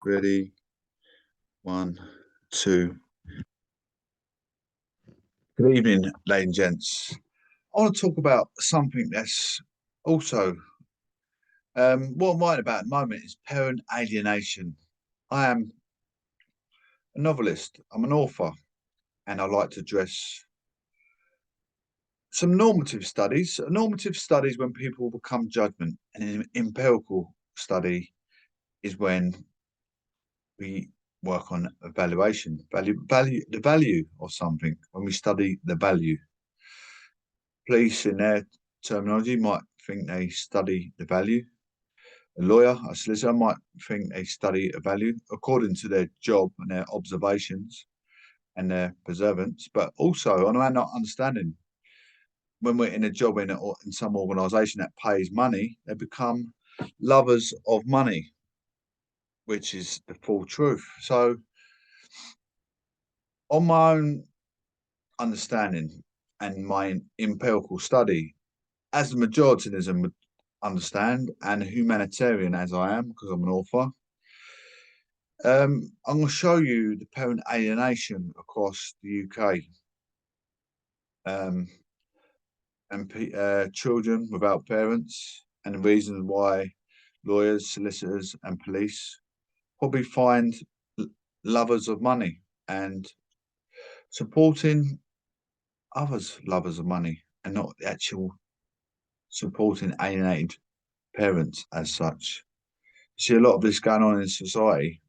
Ready? 1, 2. Good evening, ladies and gents. I want to talk about something that's also what I'm writing about at the moment is parent alienation. I am a novelist, I'm an author, and I like to address some normative studies. Normative studies when people become judgment, and an empirical study is when we work on evaluation, the value of something, when we study the value. Police, in their terminology, might think they study the value. A lawyer, a solicitor, might think they study a value according to their job and their observations and their perseverance, but also on our understanding. When we're in a job in some organisation that pays money, they become lovers of money, which is the full truth. So, on my own understanding and my empirical study, as the majorityism would understand, and humanitarian as I am, because I'm an author, I'm going to show you the parent alienation across the UK, and children without parents, and the reasons why lawyers, solicitors, and police probably find lovers of money and supporting others lovers of money, and not the actual supporting alienated parents as such. You see a lot of this going on in society.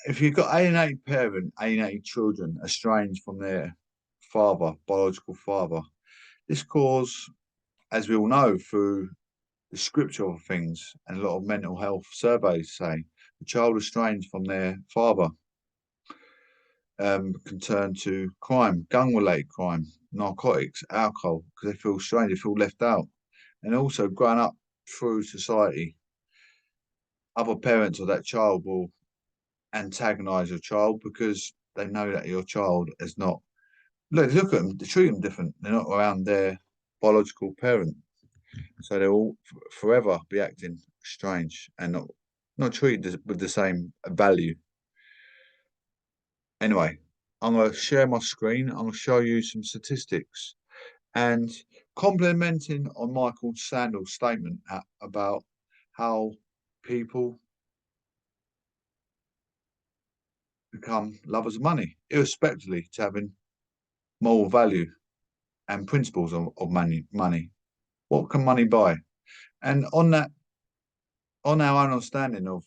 If you've got alienated parent, alienated children, estranged from their father, biological father, this cause, as we all know through the scripture of things and a lot of mental health surveys say, the child estranged from their father can turn to crime, gun-related crime, narcotics, alcohol, because they feel strange, they feel left out. And also growing up through society, other parents of that child will antagonize your child because they know that your child is not. Look at them, they treat them different. They're not around their biological parent. So they'll all forever be acting strange and not treated with the same value. Anyway, I'm going to share my screen. I'm going to show you some statistics and complementing on Micheal Sandal's statement about how people become lovers of money, irrespectively to having moral value and principles of money. What can money buy? And on that, on our understanding of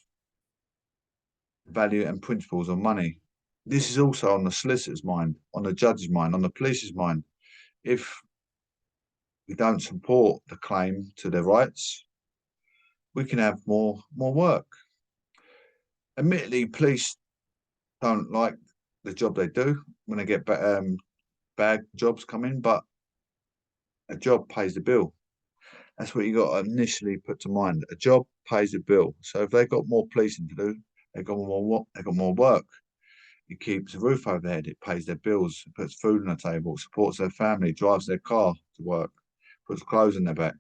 value and principles of money, this is also on the solicitor's mind, on the judge's mind, on the police's mind. If we don't support the claim to their rights, we can have more work. Admittedly, police don't like the job they do when they get bad jobs come in, but a job pays the bill. That's what you got to initially put to mind. A job pays the bill. So if they've got more policing to do, they've got more work. It keeps a roof over their head. It pays their bills. It puts food on the table. Supports their family. Drives their car to work. Puts clothes on their back.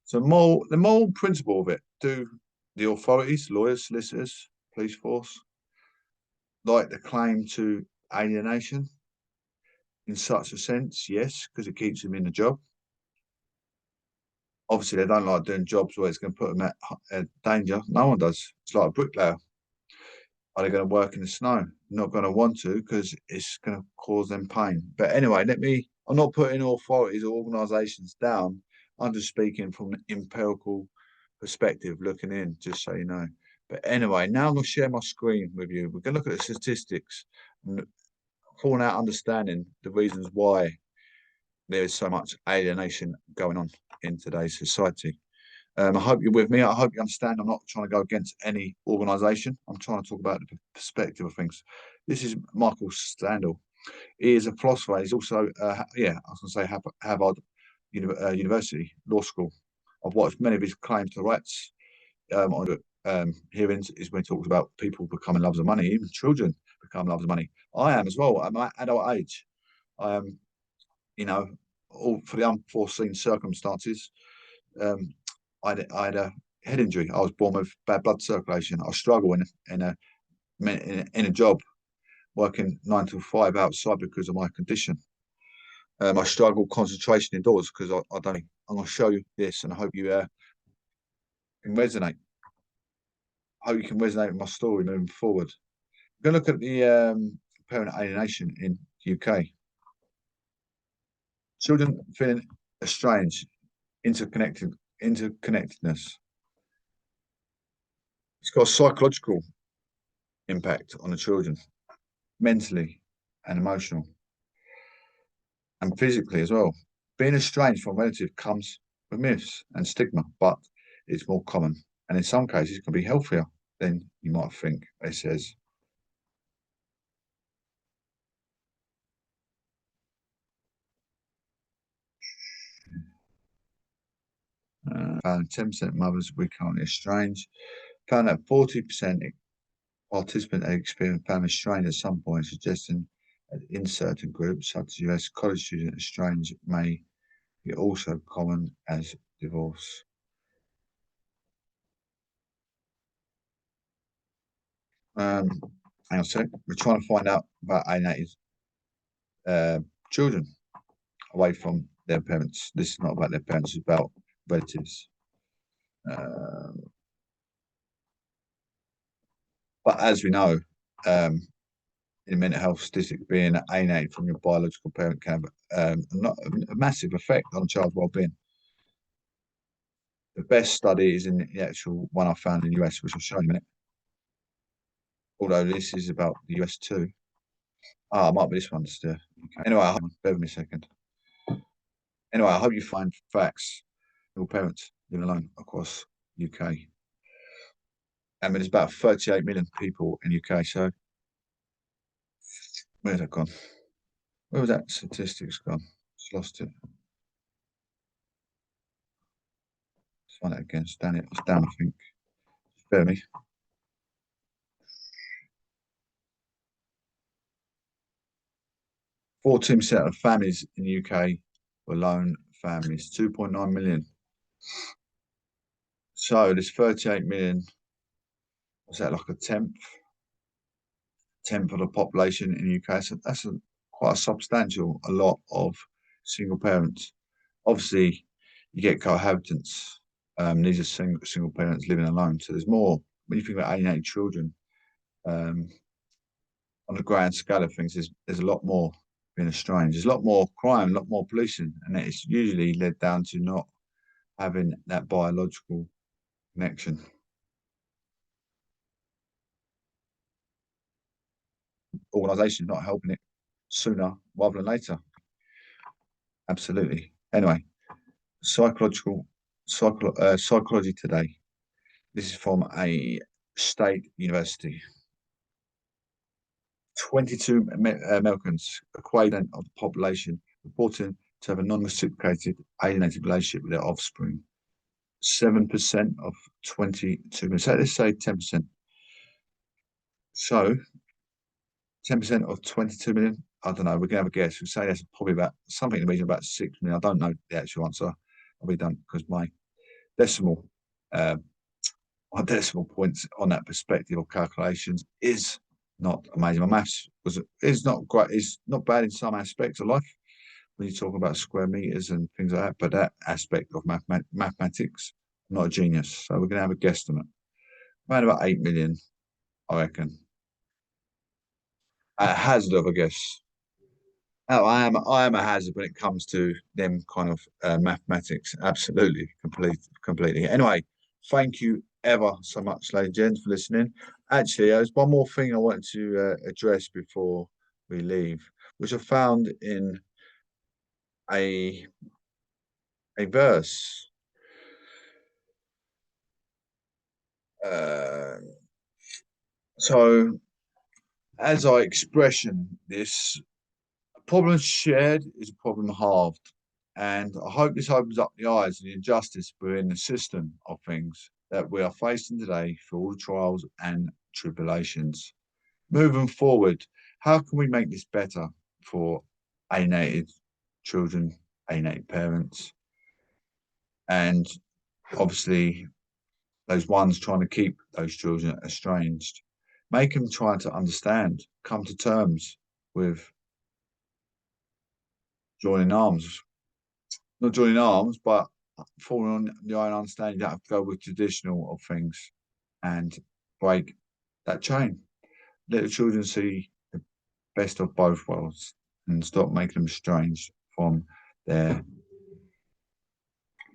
So the moral principle of it: do the authorities, lawyers, solicitors, police force, like the claim to alienation? In such a sense, yes, because it keeps them in the job. Obviously, they don't like doing jobs where it's going to put them at danger. No one does. It's like a bricklayer. Are they going to work in the snow? Not going to want to because it's going to cause them pain. But anyway, I'm not putting authorities or organisations down. I'm just speaking from an empirical perspective, looking in, just so you know. But anyway, now I'm going to share my screen with you. We're going to look at the statistics and calling out understanding the reasons why there is so much alienation going on in today's society. I hope you're with me. I hope you understand. I'm not trying to go against any organisation. I'm trying to talk about the perspective of things. This is Micheal Sandal. He is a philosopher. He's also, I was going to say Harvard University Law School. I've watched many of his claims to rights on hearings is when he talks about people becoming lovers of money, even children become lovers of money. I am as well at my adult age. I am, all for the unforeseen circumstances. I had a head injury. I was born with bad blood circulation. I struggle in a job working 9 to 5 outside because of my condition. I struggle concentration indoors because I don't. I'm going to show you this, and I hope you can resonate. I hope you can resonate with my story moving forward. We're going to look at the parent alienation in the UK. Children feeling estranged, interconnectedness. It's got a psychological impact on the children, mentally and emotional, and physically as well. Being estranged from a relative comes with myths and stigma, but it's more common, and in some cases can be healthier than you might think. It says. Found 10% of mothers we currently estranged. Found that 40% participants had experienced family strain at some point, suggesting that in certain groups, such as US college students, estranged may be also common as divorce. Um, Hang on a sec. We're trying to find out about alienated uh, children away from their parents. This is not about their parents, it's about relatives. Uh, but as we know, um, in mental health statistics, being alienated from your biological parent can have not a massive effect on a child's well-being. The best study is in the actual one I found in the US, which I'll show you in a minute. Although this is about the US too. Ah, it might be this one still. Okay. Anyway, bear with me a second. Anyway, I hope you find facts. Your parents living alone across UK. I mean, there's about 38 million people in UK. So where's that gone? Where was that statistics gone? Just lost it. Let's find it again. It's down, I think. Bear with me. 14% of families in the UK were lone families, 2.9 million. So there's 38 million. Was that like a tenth of the population in the UK? So that's quite a substantial, a lot of single parents. Obviously, you get cohabitants. These are single parents living alone. So there's more when you think about alienated children. Um, on the grand scale of things, there's a lot more being estranged. There's a lot more crime, a lot more pollution, and it's usually led down to not having that biological connection. Organisation not helping it sooner rather than later. Absolutely. Anyway, psychology today. This is from a state university. 22 Americans, equivalent of the population, reporting to have a non-reciprocated alienated relationship with their offspring. 7% of 22 million. So let's say 10%. So 10% of 22 million. I don't know. We're gonna have a guess. We say that's probably about something in the region of about 6 million. I don't know the actual answer. I'll be done because decimal, uh, my decimal points on that perspective of calculations is not amazing. My maths is not great. It's not bad in some aspects of life when you talk about square meters and things like that. But that aspect of mathematics, I'm not a genius. So we're gonna have a guesstimate. Around about 8 million, I reckon. At a hazard of a guess. Oh, I am a hazard when it comes to them kind of mathematics. Absolutely, completely. Anyway, thank you ever so much, ladies and gents, for listening. Actually, there's one more thing I wanted to address before we leave, which I found in a verse. Uh, so, as I expression this, a problem shared is a problem halved. And I hope this opens up the eyes to the injustice within the system of things that we are facing today through all the trials and tribulations. Moving forward, how can we make this better for alienated children, alienated parents, and obviously those ones trying to keep those children estranged. Make them try to understand, come to terms with joining arms. Not joining arms, but falling on your own understanding. You don't have to go with traditional of things and break that chain. Let the children see the best of both worlds and stop making them estranged from their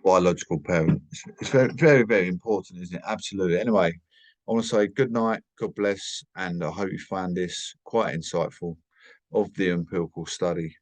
biological parents. It's very, very, very important, isn't it? Absolutely. Anyway, I want to say good night, God bless, and I hope you found this quite insightful of the empirical study.